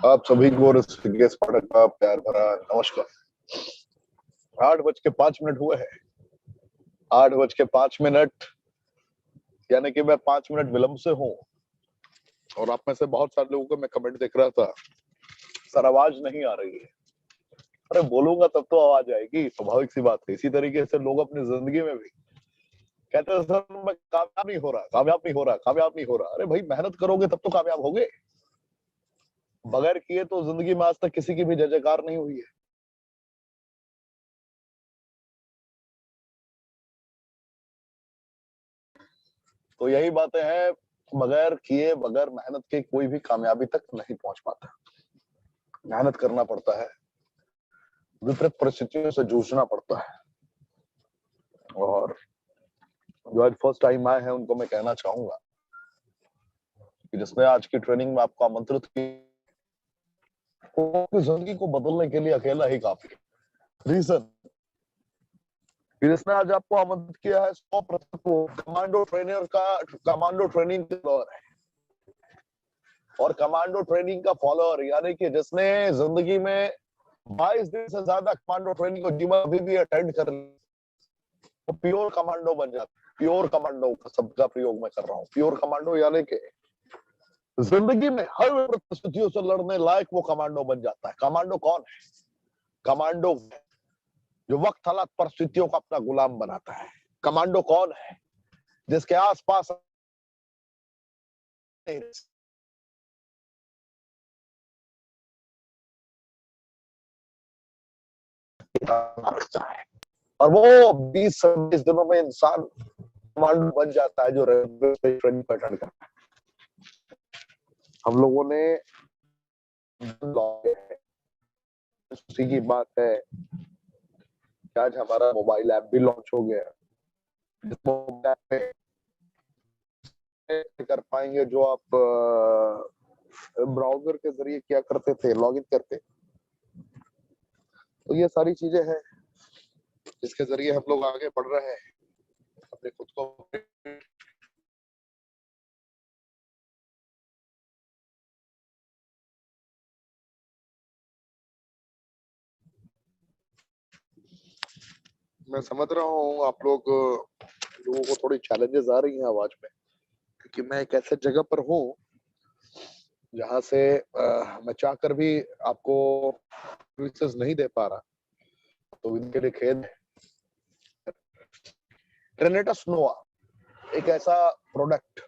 आप सभी को ऋषिकेश पाठक का प्यार भरा नमस्कार। 8:05 हुए हैं। 8:05, यानी कि मैं 5 मिनट विलंब से हूँ। और आप में से बहुत सारे लोगों को मैं कमेंट देख रहा था, सर आवाज नहीं आ रही है। अरे बोलूंगा तब तो आवाज आएगी, स्वाभाविक सी बात है। इसी तरीके से लोग अपनी जिंदगी में भी कहते हैं, सर मैं कामयाब नहीं हो रहा, कामयाब नहीं हो रहा, कामयाब नहीं हो रहा। अरे भाई, मेहनत करोगे तब तो कामयाब होगे। बगैर किए तो जिंदगी में आज तक किसी की भी जय जयकार नहीं हुई है। तो यही बातें हैं, बगैर किए, बगैर मेहनत के कोई भी कामयाबी तक नहीं पहुंच पाता। मेहनत करना पड़ता है, विपरीत परिस्थितियों से जूझना पड़ता है। और जो आज फर्स्ट टाइम आए हैं उनको मैं कहना चाहूंगा कि जिसने आज की ट्रेनिंग में आपको आमंत्रित किया, आपकी जिंदगी को बदलने के लिए अकेला ही काफी है। रीजन जिसने आज आपको आमंत्रित किया है, 100% वो कमांडो ट्रेनर का, कमांडो ट्रेनिंग का फॉलोअर है। और कमांडो ट्रेनिंग का फॉलोअर यानी कि जिसने जिंदगी में 22 दिन से ज्यादा कमांडो ट्रेनिंग को जीवन अभी भी अटेंड कर, वो प्योर कमांडो बन जाता है। प्योर कमांडो का शब्द का प्रयोग मैं कर रहा हूँ। प्योर कमांडो यानी कि जिंदगी में हर परिस्थितियों से लड़ने लायक वो कमांडो बन जाता है। कमांडो कौन है? कमांडो जो वक्त हालात परिस्थितियों का अपना गुलाम बनाता है। कमांडो कौन है? जिसके आसपास रखता है। और वो 20-26 दिनों में इंसान कमांडो बन जाता है जो रेलवे ट्रेनिंग को अटेंड करता है। हम लोगों ने उसी की बात है कि आज हमारा मोबाइल ऐप भी लॉन्च हो गया। जिस मोबाइल ऐप में कर पाएंगे जो आप ब्राउजर के जरिए क्या करते थे, लॉगिन करते। तो ये सारी चीजें हैं जिसके जरिए हम लोग आगे बढ़ रहे हैं, अपने खुद को। मैं समझ रहा हूँ आप लोगों को थोड़ी चैलेंजेस आ रही हैं आवाज में, क्योंकि मैं एक ऐसे जगह पर हूँ जहां से मैं चाहकर भी आपको सर्विसेज नहीं दे पा रहा, तो इनके लिए खेद है। ट्रेनेटस नोवा एक ऐसा प्रोडक्ट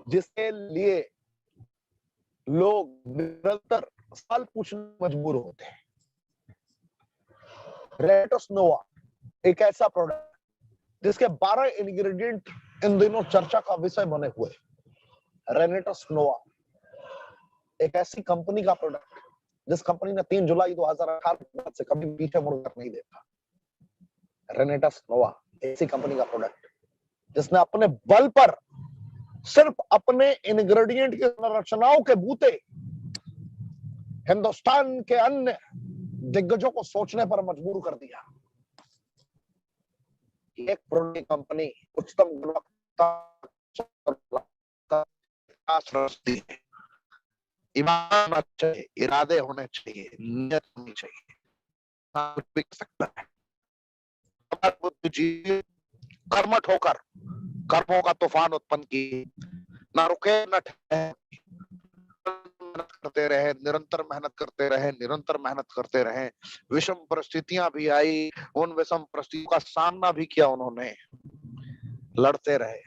जिसके लिए लोग निरंतर सवाल पूछने मजबूर होते हैं। ट्रेनेटस नोवा एक ऐसा प्रोडक्ट जिसके 12 इंग्रेडिएंट इन दिनों चर्चा का विषय बने हुए। रेनेटस नोवा एक ऐसी कंपनी का प्रोडक्ट जिस कंपनी ने 3 जुलाई 2018 से कभी पीछे मुड़कर नहीं देखा। रेनेटस नोवा ऐसी कंपनी का प्रोडक्ट जिसने अपने बल पर सिर्फ अपने इंग्रेडिएंट की संरचनाओं के बूते हिंदुस्तान के अन्य दिग्गजों को सोचने पर मजबूर कर दिया। एक प्रोडक्ट कंपनी उच्चतम गुणवत्ता, ईमान होना चाहिए, इरादे होने चाहिए, नियत होनी चाहिए, कुछ भी कर सकता है। कर्मठ होकर कर्मों का तूफान उत्पन्न की, ना रुके न ठहरे, करते रहे, निरंतर मेहनत करते रहे, निरंतर मेहनत करते रहे। विषम परिस्थितियां भी आई, उन विषम परिस्थितियों का सामना भी किया उन्होंने, लड़ते रहे।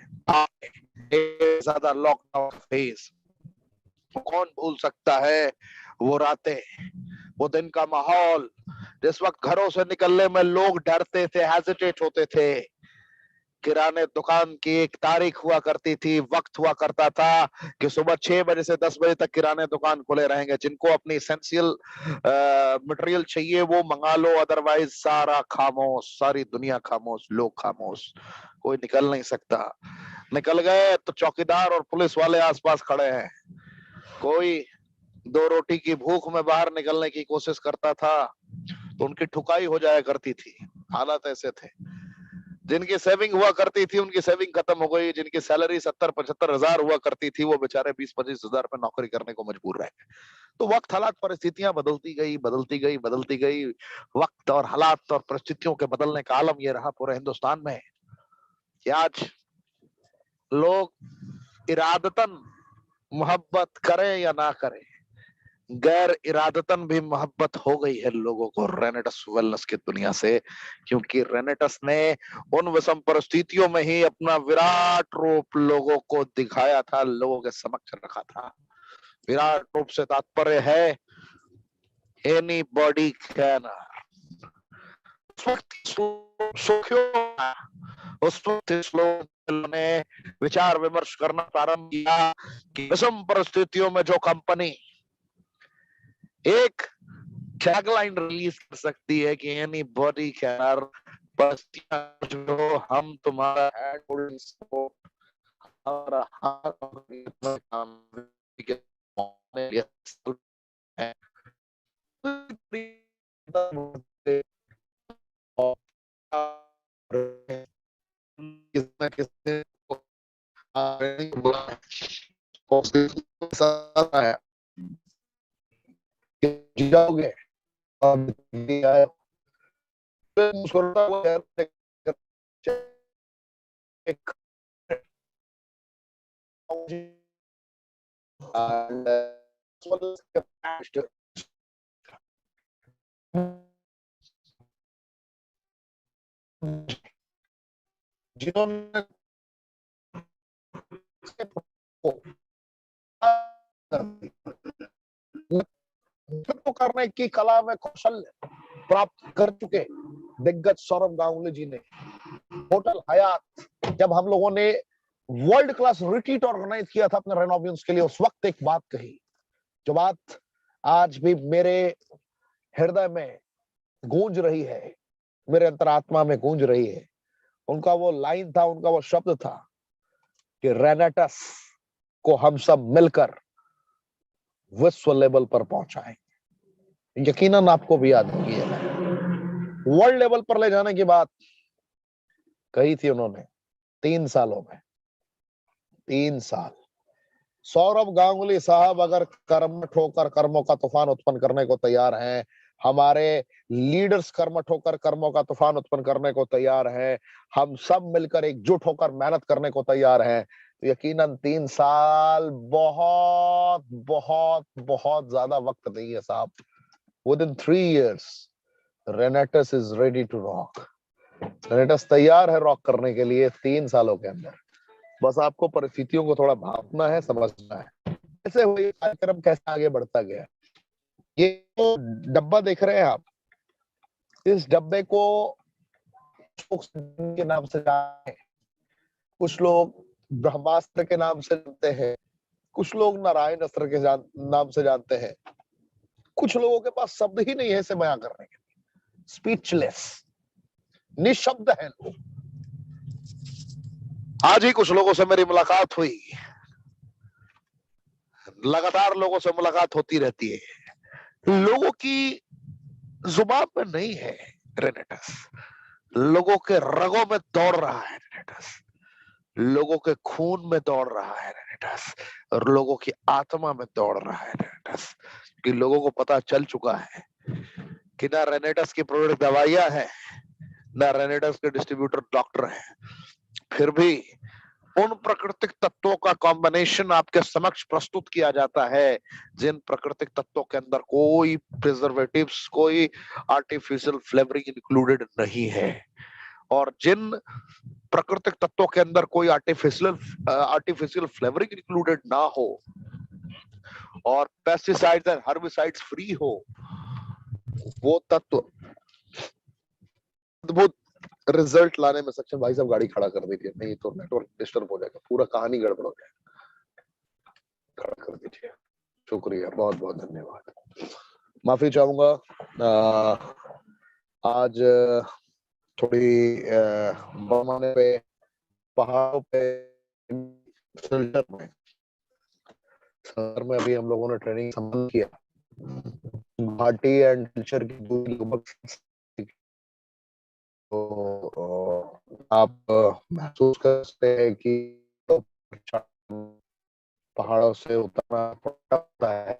ज्यादा लॉकडाउन फेज कौन भूल सकता है? वो रातें, वो दिन का माहौल जिस वक्त घरों से निकलने में लोग डरते थे, हेजिटेट होते थे। किराने दुकान की एक तारीख हुआ करती थी, वक्त हुआ करता था कि सुबह 6 बजे से 10 बजे तक किराने दुकान खुले रहेंगे। जिनको अपनी एसेंशियल मटेरियल चाहिए वो मंगा लो, अदरवाइज सारा खामोश, सारी दुनिया खामोश, लोग खामोश, कोई निकल नहीं सकता। निकल गए तो चौकीदार और पुलिस वाले आसपास खड़े हैं। कोई 2 रोटी की भूख में बाहर निकलने की कोशिश करता था तो उनकी ठुकाई हो जाया करती थी। हालात ऐसे थे। जिनकी सेविंग हुआ करती थी उनकी सेविंग खत्म हो गई, जिनकी सैलरी 70-75 हजार हुआ करती थी वो बेचारे 20-25 हजार पे नौकरी करने को मजबूर रह गए। तो वक्त, हालात, परिस्थितियां बदलती गई, बदलती गई, बदलती गई। वक्त और हालात और परिस्थितियों के बदलने का आलम ये रहा पूरे हिंदुस्तान में कि आज लोग इरादतन मोहब्बत करें या ना करें, गैर इरादतन भी मोहब्बत हो गई है लोगों को रेनेटस वेलनेस की दुनिया से, क्योंकि रेनेटस ने उन विषम परिस्थितियों में ही अपना विराट रूप लोगों को दिखाया था, लोगों के समक्ष रखा था। विराट रूप से तात्पर्य है एनी बॉडी कैन। उस वक्त इस लोगों ने विचार विमर्श करना प्रारंभ किया कि विषम परिस्थितियों में जो कंपनी एक टैगलाइन रिलीज कर सकती है कि एनी बॉडी कैन, परिस्थितियां जो हम तुम्हारा हैंड होल्डिंग सपोर्ट, हमारा हाथ काम है, किसना किसने जाओगे जिन्होंने नेतृत्व करने की कला में कौशल्य प्राप्त कर चुके दिग्गज सौरभ गांगुली जी ने होटल हयात, जब हम लोगों ने वर्ल्ड क्लास रिट्रीट ऑर्गेनाइज किया था अपने रेनोवेशंस के लिए, उस वक्त एक बात कही, जो बात आज भी मेरे हृदय में गूंज रही है, मेरे अंतरात्मा में गूंज रही है। उनका वो लाइन था, उनका वो शब्द था कि रेनेटस को हम सब मिलकर विश्व लेवल पर पहुंचाएंगे। यकीनन आपको भी याद होगी वर्ल्ड लेवल पर ले जाने की बात कही थी उन्होंने 3 सालों में। 3 साल सौरभ गांगुली साहब अगर कर्मठ होकर कर्मों का तूफान उत्पन्न करने को तैयार हैं, हमारे लीडर्स कर्मठ होकर कर्मों का तूफान उत्पन्न करने को तैयार हैं, हम सब मिलकर एकजुट होकर मेहनत करने को तैयार हैं, तो यकीनन 3 साल बहुत बहुत बहुत ज्यादा वक्त नहीं है साहब। Within 3 years Renatus is ready to rock. Renatus तैयार है रॉक करने के लिए 3 सालों के अंदर। बस आपको परिस्थितियों को थोड़ा भापना है, समझना है कैसे हुई कार्यक्रम, कैसे आगे बढ़ता गया। ये तो डब्बा देख रहे हैं आप, इस डब्बे को के नाम से जानते हैं, कुछ लोग ब्रह्मास्त्र के नाम से जानते हैं, कुछ लोग नारायण अस्त्र के नाम से जानते हैं, कुछ लोगों के पास शब्द ही नहीं है इसे बयां करने के लिए, स्पीचलेस, निशब्द है लोग। आज ही कुछ लोगों से मेरी मुलाकात हुई, लगातार लोगों से मुलाकात होती रहती है, लोगों की जुबान में नहीं है रेनेटस, लोगों के रगों में दौड़ रहा है रेनेटस, लोगों के खून में दौड़ रहा है रेनेटस, और लोगों की आत्मा में दौड़ रहा है रेनेटस। कि लोगों को पता चल चुका है कि ना रेनेटस की प्रोडक्ट दवाइयां हैं, ना रेनेटस के डिस्ट्रीब्यूटर डॉक्टर हैं, फिर भी उन प्राकृतिक तत्वों का कॉम्बिनेशन आपके समक्ष प्रस्तुत किया जाता है जिन प्राकृतिक तत्वों के अंदर कोई प्रिजर्वेटिव्स, कोई आर्टिफिशियल फ्लेवरिंग इंक्लूडेड नहीं है, और जिन प्राकृतिक तत्वों के अंदर कोई आर्टिफिशियल फ्लेवरिंग इंक्लूडेड ना हो और पेस्टिसाइड्स एंड हर्बिसाइड्स फ्री हो, वो तत्व अद्भुत रिजल्ट लाने में सक्षम। भाई साहब गाड़ी खड़ा कर दीजिए, नहीं तो नेटवर्क डिस्टर्ब हो जाएगा, पूरा कहानी गड़बड़ हो जाएगा, खड़ा कर दीजिए। शुक्रिया, बहुत बहुत धन्यवाद। माफी चाहूंगा, आज थोड़ी पैमाने पे पहाड़ों पे शेल्टर में सर में अभी हम लोगों ने ट्रेनिंग संपन्न किया। घाटी एंड शेल्टर की दूरी लगभग तो आप महसूस कर सकते हैं कि पहाड़ों से उतरना पड़ता है,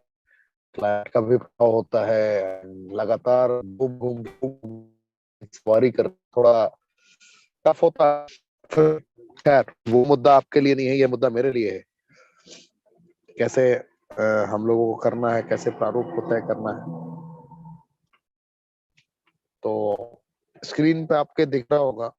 क्लाइमेट का भी प्रभाव होता है, लगातार घूम घूम घूम सवारी कर थोड़ा टफ होता है। फिर खैर वो मुद्दा आपके लिए नहीं है, ये मुद्दा मेरे लिए है। कैसे हम लोगों को करना है, कैसे प्रारूप को तय करना है। तो स्क्रीन पे आपके दिख रहा होगा,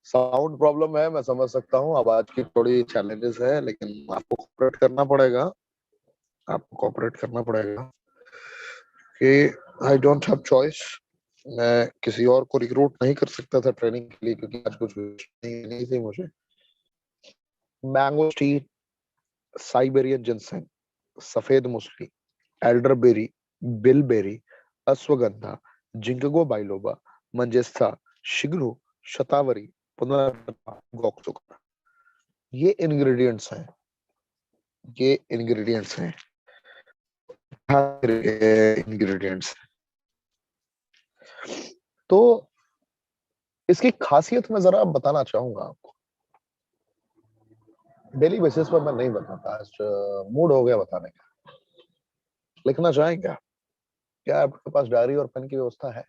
साउंड प्रॉब्लम है, मैं समझ सकता हूँ, आवाज की थोड़ी चैलेंजेस है, लेकिन आपको कोऑपरेट करना पड़ेगा। आपको कोऑपरेट करना पड़ेगा कि आई डोंट हैव चॉइस। मैं किसी और को रिक्रूट नहीं कर सकता था ट्रेनिंग के लिए, क्योंकि आज कुछ नहीं थी मुझे। मैंगोस्टी, साइबेरियन जिनसेंग, सफेद मुसली, elderberry, bilberry, ashwagandha, ginkgo biloba, मंजेस्टा, शिग्रू, शतावरी, पुनर्नवा, गौक्सुका, ये इंग्रेडिएंट्स हैं। ये इंग्रेडिएंट्स हैं इंग्रेडिएंट्स। तो इसकी खासियत मैं जरा बताना चाहूंगा आपको। डेली बेसिस पर मैं नहीं बताता, आज मूड हो गया बताने का। लिखना चाहेंगे आप? क्या आपके पास डायरी और पेन की व्यवस्था है?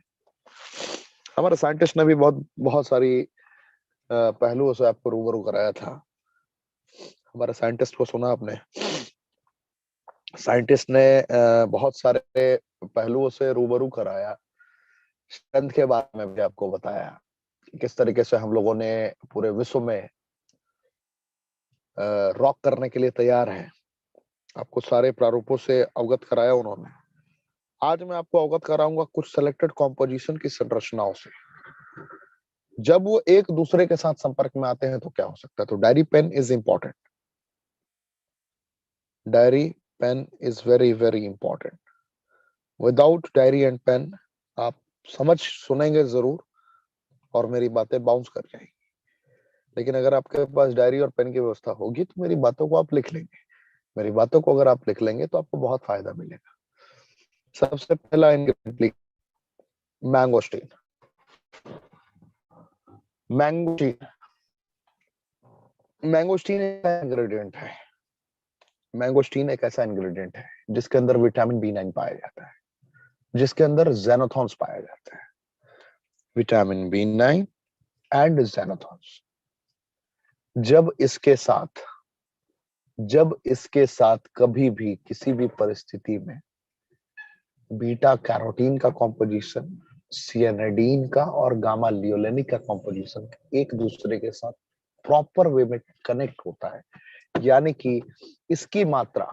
हमारे साइंटिस्ट ने भी बहुत बहुत सारी पहलुओं से आपको रूबरू कराया था। हमारे साइंटिस्ट को सुना आपने? साइंटिस्ट ने बहुत सारे पहलुओं से रूबरू कराया। स्ट्रेंथ के बारे में भी आपको बताया कि किस तरीके से हम लोगों ने पूरे विश्व में रॉक करने के लिए तैयार हैं। आपको सारे प्रारूपों से अवगत कराया उन्होंने। आज मैं आपको अवगत कराऊंगा कुछ सिलेक्टेड कॉम्पोजिशन की संरचनाओं से। जब वो एक दूसरे के साथ संपर्क में आते हैं तो क्या हो सकता है। तो diary pen is important. Diary pen is very very important. Without diary and pen आप समझ सुनेंगे जरूर और मेरी बातें बाउंस कर जाएंगी, लेकिन अगर आपके पास डायरी और पेन की व्यवस्था होगी तो मेरी बातों को आप लिख लेंगे। मेरी बातों को अगर आप लिख लेंगे तो आपको बहुत फायदा मिलेगा। सबसे पहला इंग्रेडिएंट, मैंगोस्टीन। मैंगोस्टीन मैंगोस्टीन एक इंग्रेडिएंट है। मैंगोस्टीन एक ऐसा इंग्रेडिएंट है जिसके अंदर विटामिन बी 9 पाया जाता है, जिसके अंदर जेनोथॉन्स पाया जाता है। Vitamin B 9 and xanthones. जब इसके साथ जब इसके साथ कभी भी किसी भी परिस्थिति में बीटा कैरोटीन का कॉम्पोजिशन, सियानिडीन का और गामा लियोलेनिक का कॉम्पोजिशन एक दूसरे के साथ प्रॉपर वे में कनेक्ट होता है, यानी कि इसकी मात्रा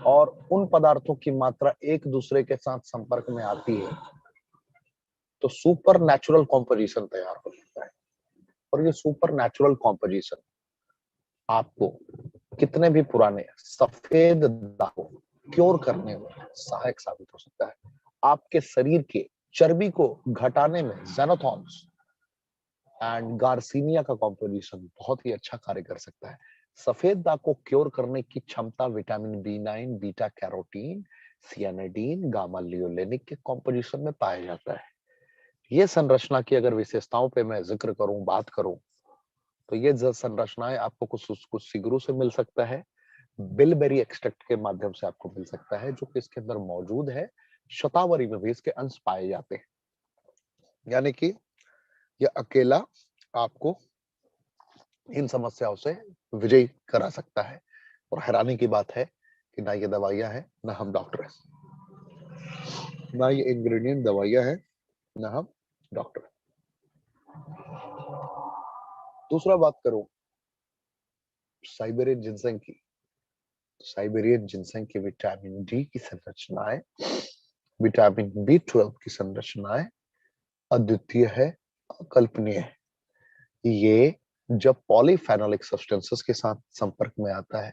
और उन पदार्थों की मात्रा एक दूसरे के साथ संपर्क में आती है, तो सुपर नेचुरल कॉम्पोजिशन तैयार हो जाता है। और ये सुपर नेचुरल कॉम्पोजिशन आपको कितने भी पुराने सफेद दाग को क्योर करने में सहायक साबित हो सकता है। आपके शरीर के चर्बी को घटाने में जेनोथॉन्स एंड गार्सिनिया का कॉम्पोजिशन बहुत ही अच्छा कार्य कर सकता है। सफेद दाग को क्योर करने की क्षमता vitamin B 9, beta carotene, cyanidin, gamma linolenic के कॉम्पोजिशन में पाया जाता है। ये संरचना की अगर विशेषताओं पे मैं जिक्र करूं, बात करूं, तो ये संरचनाएं आपको कुछ सिगरू से मिल सकता है, बिलबेरी एक्सट्रैक्ट के माध्यम से आपको मिल सकता है, जो कि इसके अंदर मौजूद है। शतावरी में भी इसके अंश पाए जाते हैं, यानी कि यह अकेला आपको इन समस्याओं से विजयी करा सकता है। और हैरानी की बात है कि ना ये दवाइयां हैं ना हम डॉक्टर हैं, ना ये इंग्रेडिएंट दवाइयां हैं ना हम डॉक्टर। दूसरा बात करूं साइबेरियन जिनसेंग की। साइबेरियन जिनसेंग की विटामिन डी की संरचनाएं, विटामिन बी 12 की संरचनाएं अद्वितीय है, अकल्पनीय है। ये जब पॉलीफेनोलिक सब्सटेंसेस के साथ संपर्क में आता है,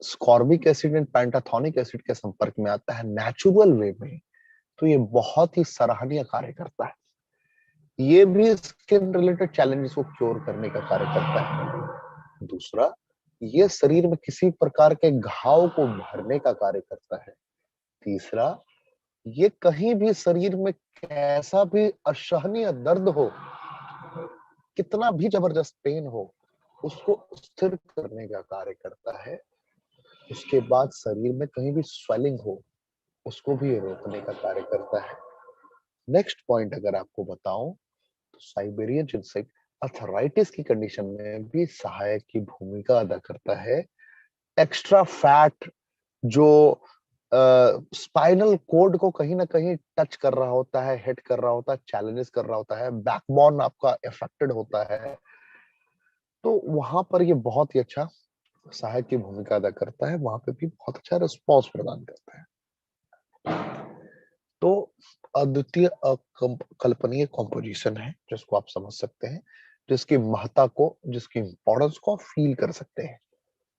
ascorbic acid and pantothenic acid के संपर्क में आता है नेचुरल वे में, तो ये बहुत ही सराहनीय कार्य करता है। ये भी स्किन रिलेटेड चैलेंजेस को क्योर करने का कार्य करता है। दूसरा, ये शरीर में किसी प्रकार के घाव को भरने का कार्य करता है। तीसरा, ये कहीं भी शरीर में कैसा भी असहनीय दर्द हो, कितना भी जबरदस्त पेन हो, उसको स्थिर करने का कार्य करता है। उसके बाद शरीर में कहीं भी स्वेलिंग हो, उसको भी रोकने का कार्य करता है। नेक्स्ट पॉइंट अगर आपको बताऊं, तो साइबेरियन जिनसेक्ट अर्थराइटिस की कंडीशन में भी सहायक की भूमिका अदा करता है। एक्स्ट्रा फैट जो स्पाइनल कोड को कहीं ना कहीं टच कर रहा होता है, हिट कर रहा होता है, चैलेंजेस कर रहा होता है, बैकबोन आपका अफेक्टेड होता है, तो वहां पर ये बहुत ही अच्छा सहायक की भूमिका अदा करता है, वहां पे भी बहुत अच्छा रिस्पॉन्स प्रदान करता है। तो अद्वितीय अकल्पनीय कॉम्पोजिशन है जिसको आप समझ सकते हैं, जिसकी महत्ता को, जिसकी इंपॉर्टेंस को फील कर सकते हैं।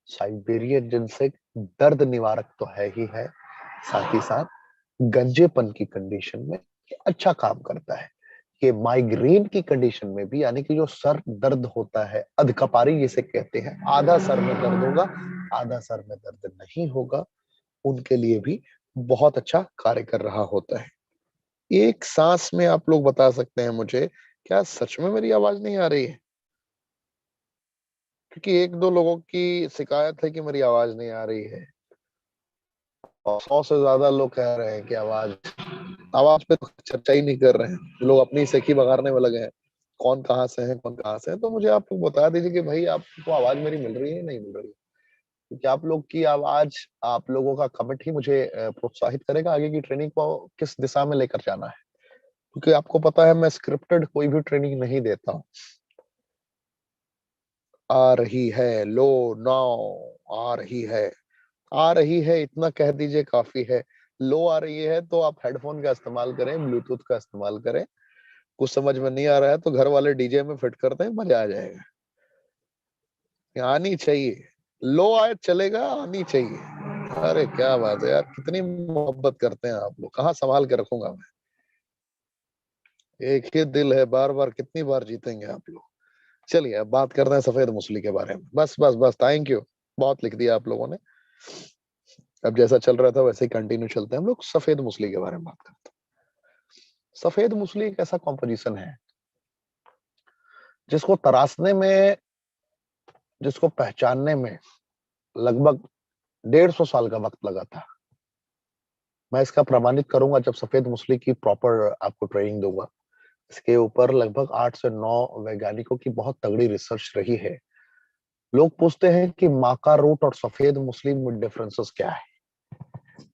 साइबेरियन जिनसेक्ट दर्द निवारक तो है ही है, साथ ही साथ गंजेपन की कंडीशन में ये अच्छा काम करता है। ये माइग्रेन की कंडीशन में भी, यानी कि जो सर दर्द होता है, अधकपारी जिसे कहते हैं, आधा सर में दर्द होगा, आधा सर में दर्द नहीं होगा, उनके लिए भी बहुत अच्छा कार्य कर रहा होता है। एक सांस में आप लोग बता सकते हैं मुझे, क्या सच में मेरी आवाज नहीं आ रही है? क्योंकि एक दो लोगों की शिकायत है कि मेरी आवाज नहीं आ रही है, और 100 से ज्यादा लोग कह रहे हैं कि आवाज आवाज पे तो चर्चा ही नहीं कर रहे हैं, लोग अपनी सेखी बगाड़ने में लगे हैं, कौन कहाँ से है, कौन कहाँ से है। तो मुझे आप लोग बता दीजिए कि भाई आपको आवाज मेरी मिल रही है नहीं मिल रही है, क्योंकि आप लोग की आवाज, आप लोगों का कमेंट ही मुझे प्रोत्साहित करेगा आगे की ट्रेनिंग को किस दिशा में लेकर जाना है। क्योंकि आपको पता है मैं स्क्रिप्टेड कोई भी ट्रेनिंग नहीं देता हूँ। आ रही है, लो, नाउ आ रही है, आ रही है इतना कह दीजिए काफी है। लो आ रही है तो आप हेडफोन का इस्तेमाल करें, ब्लूटूथ का इस्तेमाल करें। कुछ समझ में नहीं आ रहा है तो घर वाले डीजे में फिट करते हैं, मजा आ जाएगा। आनी चाहिए, लो आए चलेगा, आनी चाहिए। अरे क्या बात है यार, कितनी मोहब्बत करते हैं आप लोग, कहाँ संभाल के रखूंगा मैं। एक ही दिल है, बार बार कितनी बार जीतेंगे आप लोग। चलिए अब बात करते हैं सफेद मूसली के बारे में। बस बस बस, थैंक यू, बहुत लिख दिया आप लोगों ने। अब जैसा चल रहा था वैसे ही कंटिन्यू चलते हैं, हम लोग सफेद मूसली के बारे में बात करते हैं। सफेद मूसली एक ऐसा कॉम्पोजिशन है जिसको तराशने में, जिसको पहचानने में लगभग 150 साल का वक्त लगा था। मैं इसका प्रमाणित करूंगा जब सफेद मूसली की प्रॉपर आपको ट्रेनिंग दूंगा। इसके ऊपर लगभग 8 से 9 वैज्ञानिकों की बहुत तगड़ी रिसर्च रही है। लोग पूछते हैं कि माका रूट और सफेद मूसली में डिफरेंसेस क्या है।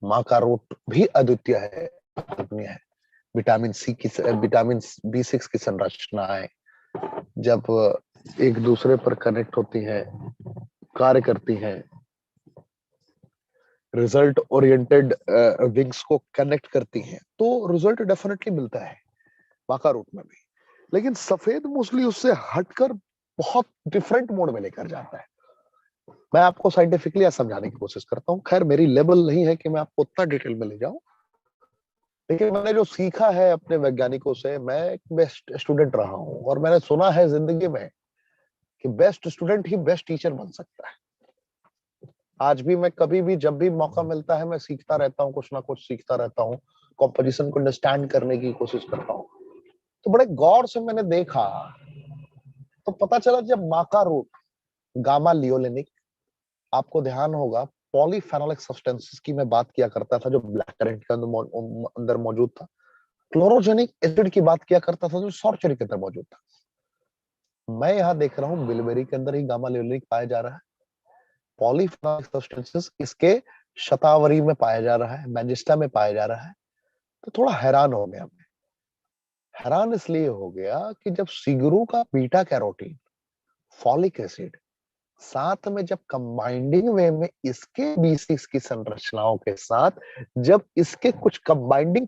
माका रूट भी अद्वितीय है, अद्वितीय है। विटामिन सी की, विटामिन B6 की संरचनाएं जब एक दूसरे पर कनेक्ट होती हैं, कार्य करती हैं, रिजल्ट ओरिएंटेड विंग्स को कनेक्ट करती हैं, तो रिजल्ट डेफिनेटली मिलता है माका रूट में भी। लेकिन सफेद मूसली उससे हटकर बहुत डिफरेंट मोड में लेकर जाता है। मैं आपको साइंटिफिकली समझाने की कोशिश करता हूँ। खैर मेरी लेवल नहीं है कि मैं आपको उतना डिटेल में ले जाऊं, लेकिन मैंने जो सीखा है अपने वैज्ञानिकों से, मैं एक बेस्ट स्टूडेंट रहा हूँ, और मैंने सुना है जिंदगी में कि बेस्ट स्टूडेंट ही बेस्ट टीचर बन सकता है। आज भी मैं कभी भी जब भी मौका मिलता है मैं सीखता रहता हूँ, कुछ ना कुछ सीखता रहता हूँ, कॉम्पोजिशन को अंडरस्टैंड करने की कोशिश करता हूँ। तो बड़े गौर से मैंने देखा, तो पता चला जब माका रूट, गामा लियोलेनिक, आपको ध्यान होगा पॉलीफेनोलिक सब्सटेंसेस की मैं बात किया करता था जो ब्लैक करंट के अंदर मौजूद था, क्लोरोजेनिक एसिड की बात किया करता था जो सॉर्चरी के अंदर मौजूद था। मैं यहाँ देख रहा हूँ बिलबेरी के अंदर ही गामा लियोलेनिक पाया जा रहा है। पॉलीफेनोलिक सब्सटेंसेस इसके शतावरी में पाया जा रहा है, मैजिस्टा में पाया जा रहा है। तो थोड़ा हैरान हो गया मैं। हैरान इसलिए हो गया कि जब सिगरू का बीटा कैरोटीन, फॉलिक एसिड, साथ में जब कंबाइंडिंग वे में इसके B6 की संरचनाओं के साथ जब इसके कुछ कंबाइंडिंग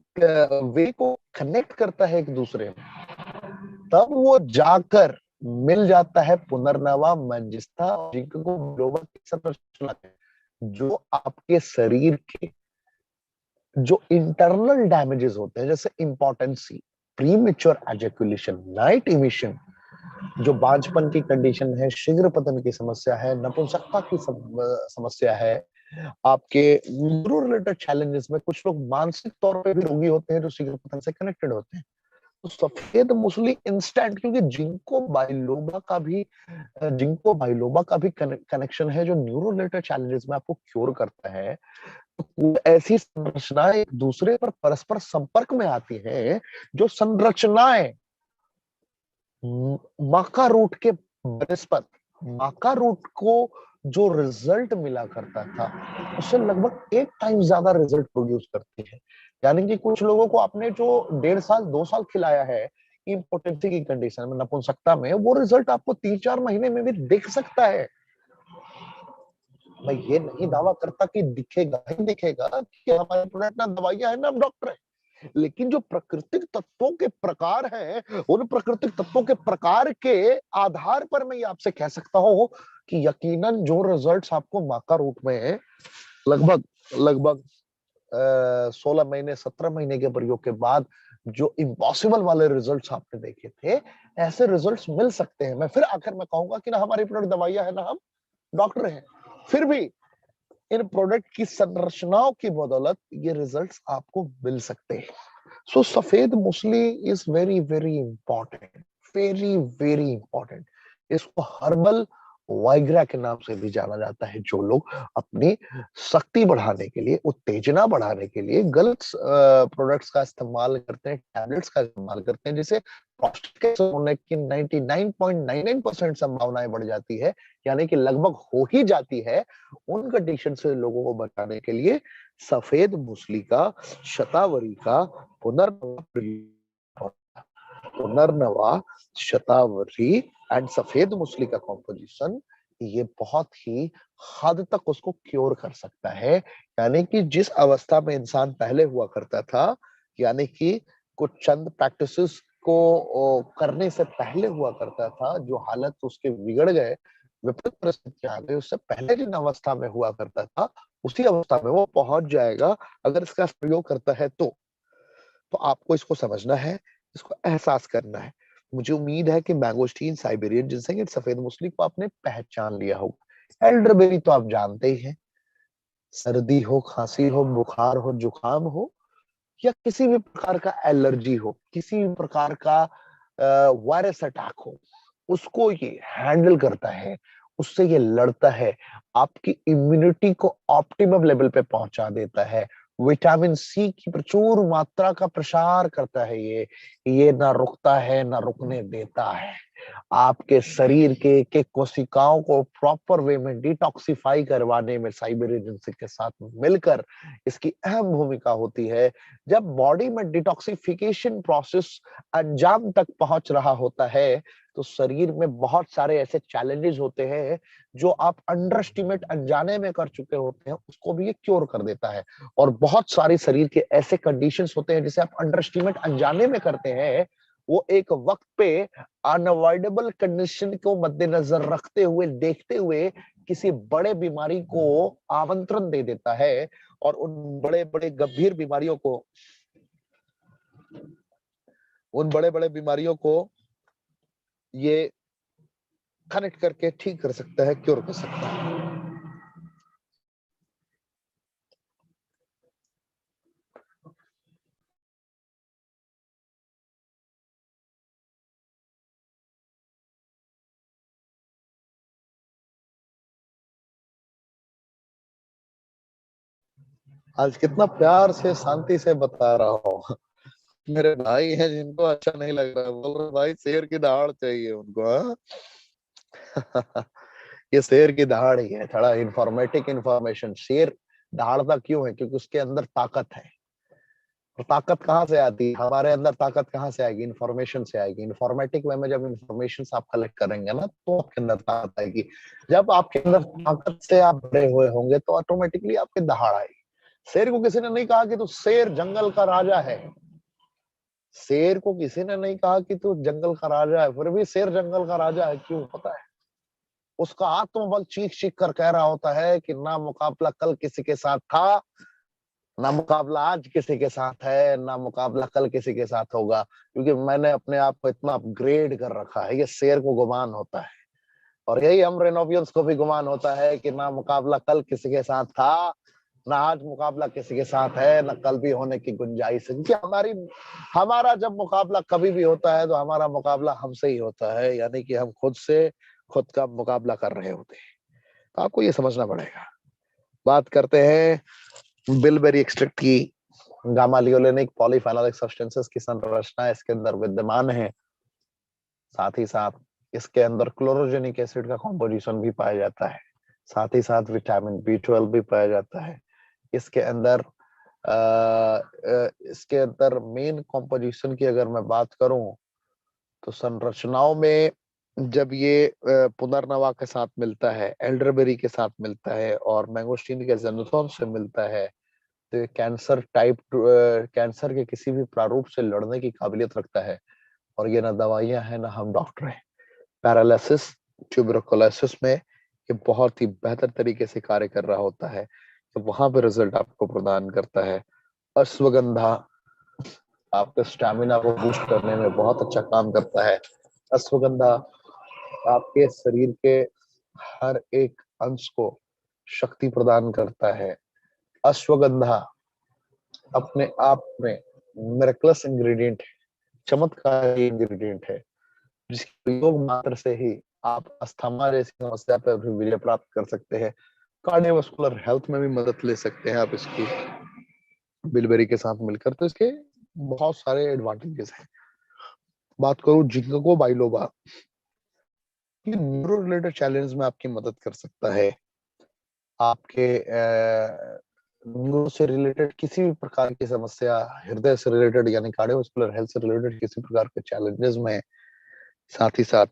वे को कनेक्ट करता है एक दूसरे में, तब वो जाकर मिल जाता है पुनर्नवा मंजिस्था जिंको बिलोबा की संरचना है, जो आपके शरीर के जो इंटरनल डैमेजेस होते हैं, जैसे इंपॉर्टेंसी, प्रीमेच्योर एजैकुलेशन, नाइट इमिशन, जो बांझपन की कंडीशन है, शीघ्र पतन की समस्या है, नपुंसकता की समस्या है, आपके न्यूरो रिलेटेड चैलेंजेस में कुछ लोग मानसिक तौर पे भी रोगी होते हैं जो शीघ्र पतन से कनेक्टेड होते हैं। तो सफेद मूसली इंस्टेंट, क्योंकि जिंको बाइलोबा का भी कनेक्शन है जो न्यूरो रिलेटेड चैलेंजेस में आपको क्योर करता है। तो ऐसी संरचनाएं एक दूसरे पर परस्पर संपर्क में आती हैं, जो संरचनाएं माका रूट के बनस्पत, माका रूट को जो रिजल्ट मिला करता था उससे लगभग 8 टाइम ज्यादा रिजल्ट प्रोड्यूस करती है। यानी कि कुछ लोगों को आपने जो 1.5 साल 2 साल खिलाया है इम्पोर्टेंसी की कंडीशन में, नपुंसकता में, वो रिजल्ट आपको 3-4 महीने में भी दिख सकता है। मैं ये नहीं दावा करता कि दिखेगा ही दिखेगा, कि हमारे प्रोडक्ट ना दवाइयां है ना हम डॉक्टर है, लेकिन जो प्राकृतिक तत्वों के प्रकार हैं, उन प्राकृतिक तत्वों के प्रकार के आधार पर मैं ये आपसे कह सकता हूं कि यकीनन जो रिजल्ट्स आपको माका रूट में लगभग लगभग 16 महीने 17 महीने के प्रयोग के बाद जो इम्पॉसिबल वाले रिजल्ट्स आपने देखे थे, ऐसे रिजल्ट्स मिल सकते हैं। मैं फिर आखिर में कहूंगा कि ना हमारी प्रोडक्ट दवाइयां है ना हम डॉक्टर हैं, फिर भी इन प्रोडक्ट की संरचनाओं की बदौलत ये रिजल्ट्स आपको मिल सकते हैं। So safed musli is very very important, very very important. इसको हर्बल वाइग्रा के नाम से भी जाना जाता है। जो लोग अपनी शक्ति बढ़ाने के लिए, उत्तेजना बढ़ाने के लिए गलत प्रोडक्ट्स का इस्तेमाल करते हैं, टैबलेट्स का इस्तेमाल करते हैं, जिसे प्रोस्टेट कैंसर होने की 99.99% संभावनाएं बढ़ जाती है, यानी कि लगभग हो ही जाती है। उन कंडीशन से लोगों को बचाने के लिए सफेद मूसली का, शतावरी का पुनर्नवा शतावरी एंड सफेद मूसली का कॉम्पोजिशन ये बहुत ही हद तक उसको क्योर कर सकता है। यानी कि जिस अवस्था में इंसान पहले हुआ करता था, यानी कि कुछ चंद प्रैक्टिसेस को करने से पहले हुआ करता था, जो हालत उसके बिगड़ गए, विपरीत परिस्थितियां आ गई, उससे पहले जिन अवस्था में हुआ करता था उसी अवस्था में वो पहुंच जाएगा अगर इसका प्रयोग करता है तो आपको इसको समझना है, इसको एहसास करना है। मुझे उम्मीद है कि मैंगोस्टीन, साइबेरियन जिनसेंग, सफेद मूसली को आपने पहचान लिया होगा। एल्डरबेरी तो आप जानते ही हैं। सर्दी हो, खांसी हो, बुखार हो, जुकाम हो, या किसी भी प्रकार का एलर्जी हो, किसी भी प्रकार का वायरस अटैक हो, उसको ये हैंडल करता है, उससे ये लड़ता है, आपकी इम्यूनिटी को ऑप्टिमम लेवल पे पहुंचा देता है, विटामिन सी की प्रचुर मात्रा का प्रसार करता है। ये ना रुकता है ना रुकने देता है। आपके शरीर के एक एक कोशिकाओं को प्रॉपर वे में डिटॉक्सिफाई करवाने में साइबेरियन जिंसेंग के साथ मिलकर इसकी अहम भूमिका होती है। जब बॉडी में डिटॉक्सिफिकेशन प्रोसेस अंजाम तक पहुंच रहा होता है तो शरीर में बहुत सारे ऐसे चैलेंजेस होते हैं जो आप अंडर एस्टिमेट अनजाने में कर चुके होते हैं, उसको भी ये क्योर कर देता है। और बहुत सारे शरीर के ऐसे कंडीशंस होते हैं जिसे आप अंडर एस्टिमेट अनजाने में करते हैं, वो एक वक्त पे अनअवॉइडेबल कंडीशन को मद्देनजर रखते हुए, देखते हुए किसी बड़े बीमारी को आमंत्रण दे देता है और उन बड़े बड़े गंभीर बीमारियों को, उन बड़े बड़े बीमारियों को ये कनेक्ट करके ठीक कर सकता है, क्योर कर सकता है। आज कितना प्यार से, शांति से बता रहा हूँ। मेरे भाई हैं जिनको अच्छा नहीं लग रहा, बोल रहे भाई शेर की दहाड़ चाहिए उनको। हाँ? ये शेर की दहाड़ ही है, थोड़ा इंफॉर्मेटिक इंफॉर्मेशन। शेर दहाड़ता क्यों है? क्योंकि उसके अंदर ताकत है। और ताकत कहाँ से आती है? हमारे अंदर ताकत कहाँ से आएगी? इंफॉर्मेशन से आएगी। इंफॉर्मेटिक वे में जब इंफॉर्मेशन आप कलेक्ट करेंगे ना, तो आपके अंदर ताकत आएगी। जब आपके अंदर ताकत से आप भरे हुए होंगे तो ऑटोमेटिकली आपके दहाड़ आएगी। शेर को किसी ने नहीं कहा कि तू शेर जंगल का राजा है। शेर को किसी ने नहीं कहा कि तू जंगल का राजा है, फिर भी शेर जंगल का राजा है, क्यों पता है? उसका आत्मबल चीख चीख कर कह रहा होता है कि ना मुकाबला कल किसी के साथ था, ना मुकाबला आज किसी के साथ है, ना मुकाबला कल किसी के साथ होगा, क्योंकि मैंने अपने आप को इतना अपग्रेड कर रखा है। ये शेर को गुमान होता है, और यही हम रेनोवियंस को भी गुमान होता है कि ना मुकाबला कल किसी के साथ था, ना आज मुकाबला किसी के साथ है, ना कल भी होने की गुंजाइश है। क्योंकि हमारा जब मुकाबला कभी भी होता है तो हमारा मुकाबला हमसे ही होता है, यानी कि हम खुद से खुद का मुकाबला कर रहे होते हैं। तो आपको ये समझना पड़ेगा। बात करते हैं बिलबेरी एक्सट्रैक्ट की। गामा लियोलेनिक पॉलीफेनोलिक सब्सटेंसेस की संरचना इसके अंदर विद्यमान है। साथ ही साथ इसके अंदर क्लोरोजेनिक एसिड का कॉम्पोजिशन भी पाया जाता है। साथ ही साथ विटामिन B12 भी पाया जाता है। इसके अंदर मेन कॉम्पोजिशन की अगर मैं बात करूं तो संरचनाओं में जब ये पुनर्नवा के साथ मिलता है, एल्डरबेरी के साथ मिलता है और मैंगोस्टीन के ज़ेनोथॉन से मिलता है, तो ये कैंसर के किसी भी प्रारूप से लड़ने की काबिलियत रखता है। और ये ना दवाइयां हैं ना हम डॉक्टर हैं। पैरालिसिस, ट्यूबरकुलोसिस में ये बहुत ही बेहतर तरीके से कार्य कर रहा होता है, तो वहां पे रिजल्ट आपको प्रदान करता है। अश्वगंधा आपके स्टैमिना को बूस्ट करने में बहुत अच्छा काम करता है। अश्वगंधा आपके शरीर के हर एक अंश को शक्ति प्रदान करता है। अश्वगंधा अपने आप में मिरेकलस इंग्रेडिएंट है, चमत्कारी इंग्रेडिएंट है, जिसके प्रयोग मात्र से ही आप अस्थमा जैसी समस्या पर भी विजय प्राप्त कर सकते हैं। कार्डियोवास्कुलर हेल्थ में भी मदद ले सकते हैं आप इसकी बिलबेरी के साथ मिलकर। तो इसके बहुत सारे एडवांटेजेस हैं। बात करूं जिंको बाइलोबा, ये न्यूरो रिलेटेड चैलेंज में आपकी मदद कर सकता है। आपके न्यूरो से रिलेटेड किसी भी प्रकार की समस्या, हृदय से रिलेटेड यानी कार्डियोवास्कुलर हेल्थ से रिलेटेड किसी प्रकार के चैलेंजेस में, साथ ही साथ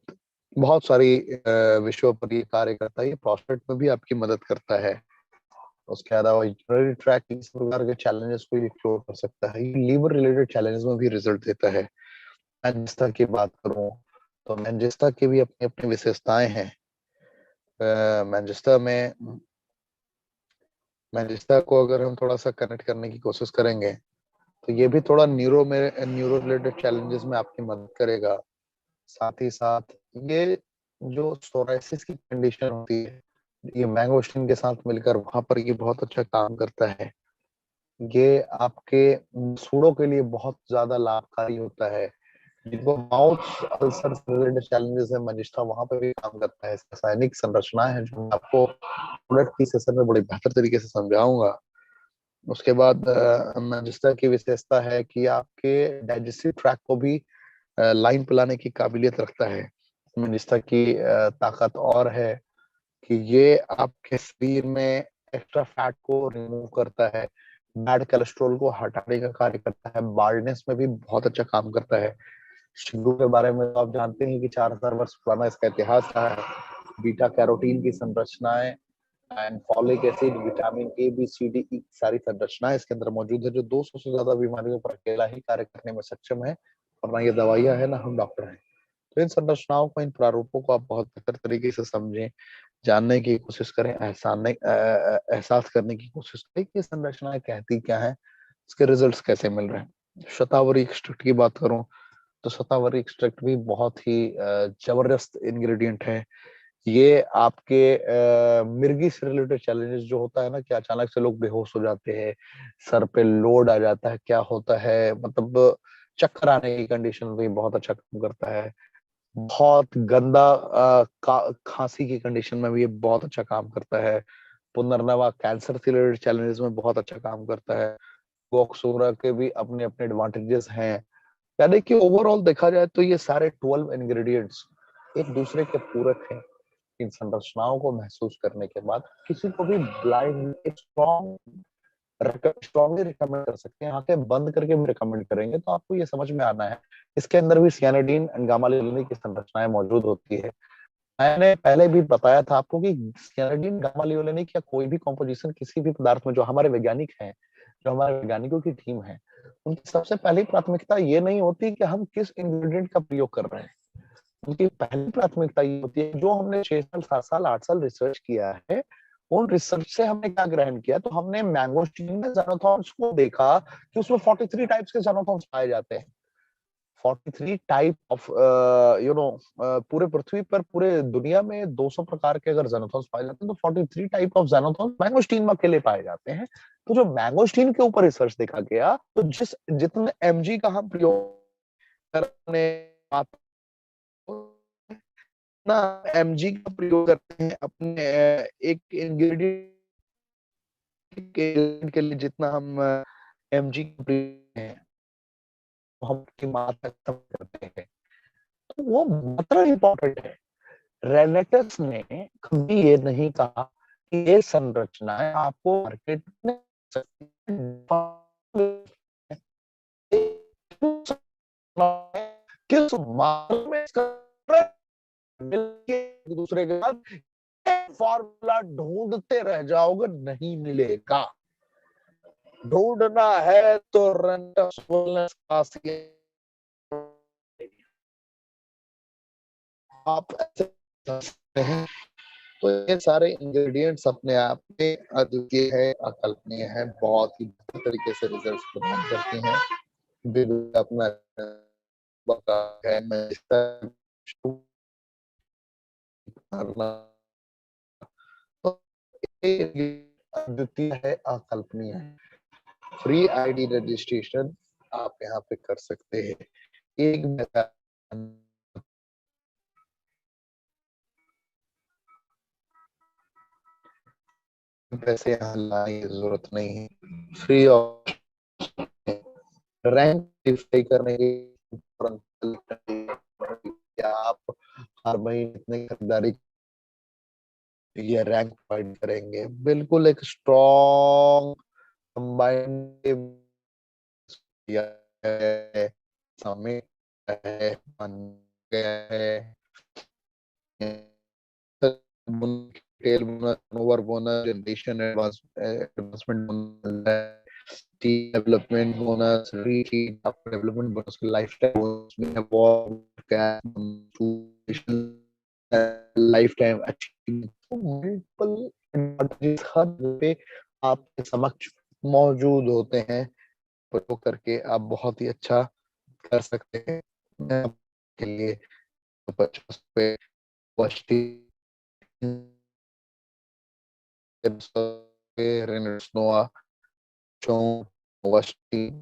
बहुत सारी विषयों पर ये कार्य करता है। ये प्रोस्टेट में भी आपकी मदद करता है। उसके अलावा यूरिनरी ट्रैक्ट इस प्रकार के चैलेंजेस को ये क्योर कर सकता है। ये लीवर रिलेटेड चैलेंजेस में भी रिजल्ट देता है। मैनजिस्टा की बात करूं तो मैनजिस्टा की भी अपनी अपनी विशेषताएं हैं। मैनजिस्टा में मैनजिस्टा को अगर हम थोड़ा सा कनेक्ट करने की कोशिश करेंगे तो ये भी थोड़ा न्यूरो रिलेटेड चैलेंजेस में आपकी मदद करेगा। साथ ही साथ ये जो सोराइसिस की कंडीशन होती है, ये मैंगोस्टीन के साथ मिलकर वहां पर ये बहुत अच्छा काम करता है। ये आपके सूड़ों के लिए बहुत ज्यादा लाभकारी होता है। जिनको माउथ अल्सर से रिलेटेड चैलेंजेस है, मजिस्ट्रा वहां पे भी काम करता है। रासायनिक संरचनाएं हैं जो मैं आपको प्रोडक्ट की सेशन में बड़ी बेहतर तरीके से समझाऊंगा। उसके बाद मजिस्ट्रा की विशेषता है कि आपके डाइजेस्टिव ट्रैक को भी लाइन पिलाने की काबिलियत रखता है। मजिस्ट्रा की ताकत और है कि ये आपके शरीर में एक्स्ट्रा फैट को रिमूव करता है, बैड कोलेस्ट्रॉल को हटाने का कार्य करता है, बाल्डनेस में भी बहुत अच्छा काम करता है। शिंगू के बारे में तो आप जानते हैं कि 4000 वर्ष पुराना इसका इतिहास रहा है। बीटा कैरोटीन की संरचनाएं and folic acid, vitamin A B C D E सारी संरचनाएं इसके अंदर मौजूद है, जो 200 से ज्यादा बीमारियों पर अकेला ही कार्य करने में सक्षम है। और ना ये दवाइयां है ना हम डॉक्टर हैं। तो इन संरचनाओं को, इन प्रारूपों को आप बहुत बेहतर तरीके से समझें, जानने की कोशिश करें, एहसास करने की कोशिश करें कि संरचनाएं कहती क्या है, इसके रिजल्ट्स कैसे मिल रहे हैं। शतावरी एक्सट्रैक्ट की बात करूं तो शतावरी एक्सट्रैक्ट भी बहुत ही जबरदस्त इंग्रेडिएंट है। ये आपके मिर्गी से रिलेटेड चैलेंजेस जो होता है ना, कि अचानक से लोग बेहोश हो जाते हैं, सर पे लोड आ जाता है, क्या होता है, मतलब चक्कर आने की कंडीशन भी बहुत अच्छा काम करता है। बहुत गंदा खांसी की कंडीशन में भी ये बहुत अच्छा काम करता है। पुनर्नवा कैंसर से रिलेटेड चैलेंजेस में बहुत अच्छा काम करता है। गोक्सोरा के भी अपने अपने एडवांटेजेस हैं। यानी कि ओवरऑल देखा जाए तो ये सारे 12 इंग्रेडिएंट्स एक दूसरे के पूरक हैं। इन संरचनाओं को महसूस करने के बाद किसी को भी ब्लाइंड स्ट्रॉन्गली रिकमेंड कर सकते हैं। आंखें बंद करके भी रिकमेंड करेंगे तो आपको ये समझ में आना है, इसके अंदर भी सियानिडीन एंड गामा लियोनिन की संरचनाएं मौजूद होती है। मैंने पहले भी बताया था आपको कि सियानिडीन, गामा लियोनिन या कोई भी कॉम्पोजिशन किसी भी पदार्थ में, जो हमारे वैज्ञानिक हैं, जो हमारे वैज्ञानिकों की टीम है, उनकी सबसे पहली प्राथमिकता ये नहीं होती कि हम किस इंग्रेडिएंट का प्रयोग कर रहे हैं। उनकी पहली प्राथमिकता ये होती है जो हमने 6 साल 7 साल 8 साल रिसर्च किया है, उन रिसर्च से हमने क्या ग्रहण किया। तो हमने मैंगोस्टीन में ज़ेनोथॉर्न्स को देखा कि उसमें 43 टाइप्स के ज़ेनोथॉर्न्स पाए जाते हैं। 43 टाइप ऑफ पूरे पृथ्वी पर पूरे दुनिया में 200 प्रकार के अगर ज़ेनोथॉर्न्स पाए जाते हैं तो 43 टाइप ऑफ ज़ेनोथॉर्न्स मैंगोस्टीन में अकेले पाए जाते हैं। तो जो मैंगोस्टीन के ऊपर रिसर्च देखा गया, तो जितने एमजी का हम प्रयोग करने ना एमजी का प्रयोग करते हैं अपने एक इंग्रेडिएंट के लिए, जितना हम एमजी का प्रयोग हैं, हम की मात्रा कम करते हैं। तो वो मात्रा इंपॉर्टेंट है। रेनेटस ने कभी ये नहीं कहा कि ये संरचनाएं आपको मार्केट में किस मात्रा में मिलके एक दूसरे के साथ फॉर्मूला ढूंढते रह जाओगे, नहीं मिलेगा। ढूंढना है तो रेनेटस आप ऐसे सकते हैं। तो ये सारे इंग्रेडिएंट्स अपने आप में अद्वितीय है, अकल्पनीय है, बहुत ही बेहतर तरीके से रिजल्ट प्रदान करती हैं। बिल्कुल अपना बता है, मैं करना तो ये अद्वितीय है, अकल्पनीय है। फ्री आईडी रजिस्ट्रेशन आप यहाँ पे कर सकते हैं। एक पैसे यहाँ लाने की जरूरत नहीं है, फ्री ऑफ रैंक करने की आप हर महीने इतनी खरीदारी ये रैंक फाइंड करेंगे। बिल्कुल एक स्ट्रॉन्ग कंबाइंड है, समय है, बन गया है। Tail bonus, over bonus, generation advancement bonus, team development bonus, reteam development bonus, life time bonus, life time achievement, multiple advantages हर पे आपके समक्ष मौजूद होते हैं। प्रयोग करके आप बहुत ही अच्छा कर सकते हैं। के लिए 50 पे Renesnoa, Chong, Wasti,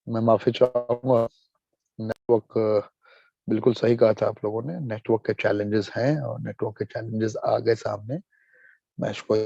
मैं माफी चाहूंगा। नेटवर्क बिल्कुल सही कहा था आप लोगों ने, नेटवर्क के चैलेंजेस हैं और नेटवर्क के चैलेंजेस आ गए सामने। मैं इसको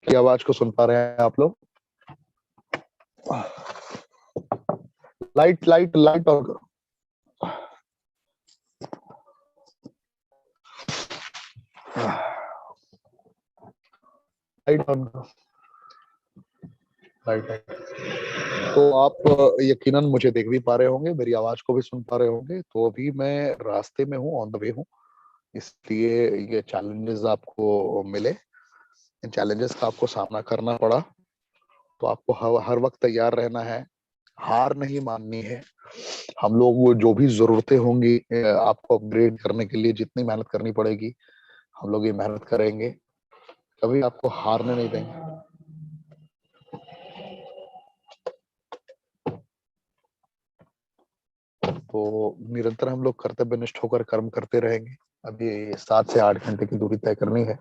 की आवाज को सुन पा रहे हैं आप लोग? लाइट लाइट लाइट ऑन करो। लाइट ऑन करो। लाइट। तो आप यकीनन मुझे देख भी पा रहे होंगे, मेरी आवाज को भी सुन पा रहे होंगे। तो अभी मैं रास्ते में हूँ, ऑन द वे हूँ, इसलिए ये चैलेंजेस आपको मिले। इन चैलेंजेस का आपको सामना करना पड़ा, तो आपको हर वक्त तैयार रहना है, हार नहीं माननी है। हम लोग वो जो भी जरूरतें होंगी आपको अपग्रेड करने के लिए, जितनी मेहनत करनी पड़ेगी हम लोग ये मेहनत करेंगे, कभी आपको हारने नहीं देंगे। तो निरंतर हम लोग कर्तव्यनिष्ठ होकर कर्म करते रहेंगे। अभी 7 से 8 घंटे की दूरी तय करनी है।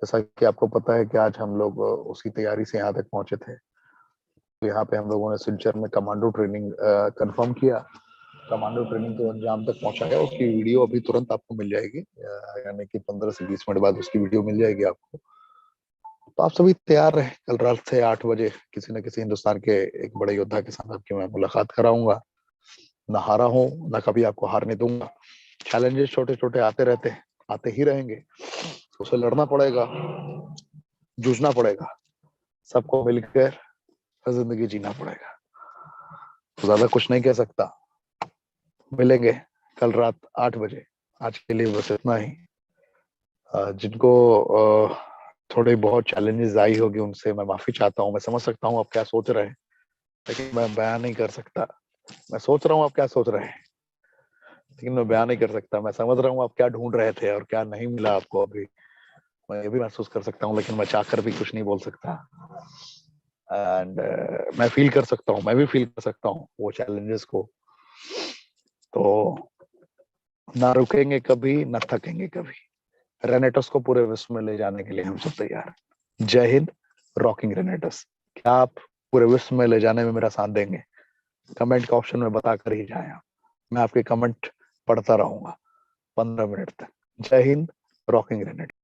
जैसा कि आपको पता है कि आज हम लोग उसी तैयारी से यहाँ तक पहुंचे थे। तो यहाँ पे हम लोगों ने सिलचर में कमांडो ट्रेनिंग कंफर्म किया, कमांडो ट्रेनिंग को अंजाम तक पहुंचाया। उसकी वीडियो अभी तुरंत आपको मिल जाएगी, यानी कि 15 से 20 मिनट बाद उसकी वीडियो मिल जाएगी आपको। तो आप सभी तैयार रहे। कल रात से 8 बजे किसी न किसी हिंदुस्तान के एक बड़े योद्धा के साथ आपकी मैं मुलाकात कराऊंगा। ना हारा हूं, ना कभी आपको हारने दूंगा। चैलेंजेस छोटे छोटे आते रहते हैं, आते ही रहेंगे। उसे लड़ना पड़ेगा, जूझना पड़ेगा, सबको मिलकर जिंदगी जीना पड़ेगा। तो ज्यादा कुछ नहीं कह सकता। मिलेंगे कल रात 8 बजे। आज के लिए बस इतना ही। जिनको थोड़ी बहुत चैलेंजेस आई होगी उनसे मैं माफी चाहता हूँ। मैं समझ सकता हूँ आप क्या सोच रहे हैं, लेकिन मैं बयान नहीं कर सकता। मैं सोच रहा हूँ आप क्या सोच रहे हैं, लेकिन मैं बयान नहीं कर सकता। मैं समझ रहा हूँ आप क्या ढूंढ रहे थे और क्या नहीं मिला आपको अभी। मैं ये भी महसूस कर सकता हूँ, लेकिन मैं चाहकर भी कुछ नहीं बोल सकता। एंड मैं फील कर सकता हूँ, मैं भी फील कर सकता हूँ वो चैलेंजेस को। तो ना रुकेंगे कभी, ना थकेंगे कभी। रेनेटस को पूरे विश्व में ले जाने के लिए हम सब तैयार हैं। जय हिंद, रॉकिंग रेनेटस। क्या आप पूरे विश्व में ले जाने में मेरा साथ देंगे? कमेंट के ऑप्शन में बता कर ही जाए आप। मैं आपके कमेंट पढ़ता रहूंगा 15 मिनट तक। जय हिंद, रॉकिंग रेनेटस।